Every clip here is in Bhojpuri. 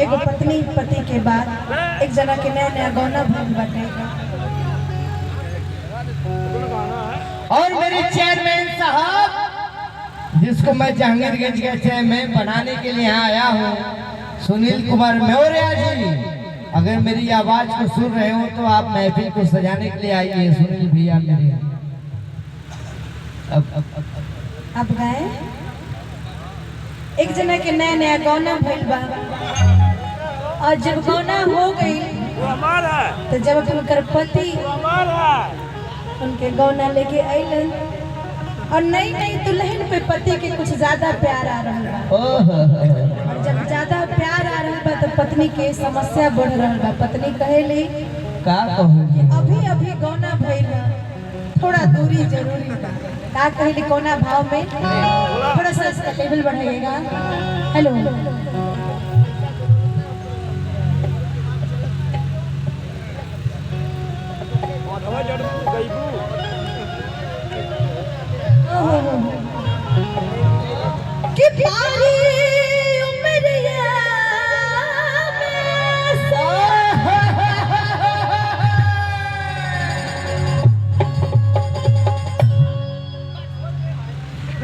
एगो पत्नी पति के बाद एक जना के नया नया गौना भूल बाटे। और मेरे चेयरमैन साहब, जिसको मैं जहांगीरगंज के चेयरमैन बनाने के लिए यहाँ आया हूँ, सुनील कुमार मौर्य जी, अगर मेरी आवाज को सुन रहे हो तो आप महफिल को सजाने के लिए आइए। सुनील भैया मेरे अब गए एक जना के नया नया गौना भइल बा, और जब गौना हो गई तो जब उनकर पति उनके गौना लेके अइलन और नई नई दुल्हन पे पति के कुछ ज्यादा प्यार आ रहा बा। और जब ज्यादा प्यार आ रहा बा तो पत्नी के समस्या बढ़ रहा बा। पत्नी कहेली का कहूँगी, अभी अभी गौना भइल बा, थोड़ा दूरी जरूरी बा। का कहेली कोना भाव में थोड़ा सा इसका लेवल बढ़ाइएगा। हेलो कि प्यारी उमरिया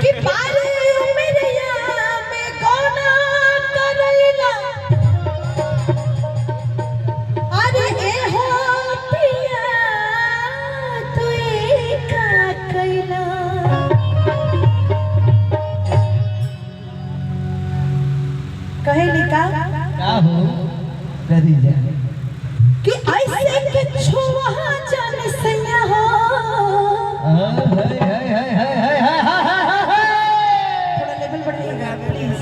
कि प्यारी उमरिया में गौना करैला, अरे ए हो पिया तू का कैला। कहेली का हो करी जा कि ऐसे के छुआ जान सैया हो। थोड़ा लेवल बढ़ाइएगा प्लीज।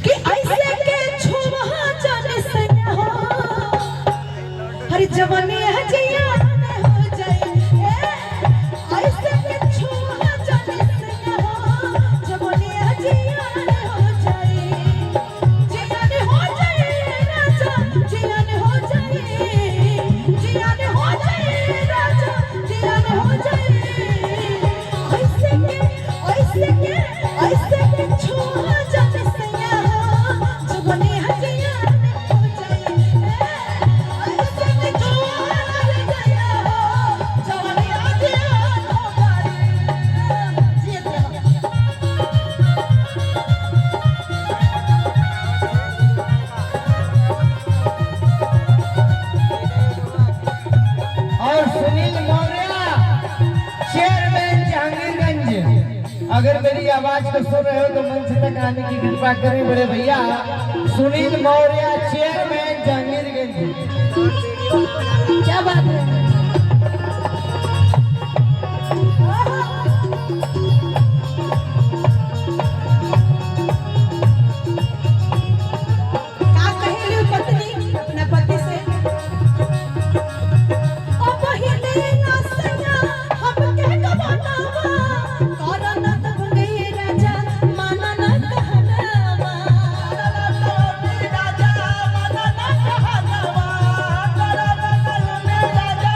कि ऐसे के छुआ जान सैया हो, हरी जवानी है जिया हो जाए। ऐसे के छुआ जान सैया हो, जवानी है जिया अगर मेरी आवाज को सुन रहे हो तो मंच तक आने की कृपा करें बड़े भैया। सुनील मौर्य चेयरमैन जहांगीरगंज। क्या बात है। क्या कहेली पत्नी अपना पति से, ओ पहिले ना सैया हम के गवानावा, करना तब गई राजा माना ना कहनावा। राजा माना ना कहनावा, करना तब गई राजा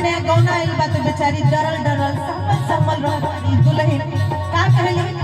नया गौना आइल बा तो बेचारी डरल डरल सहमल सहमल रह दुल्हन का कहली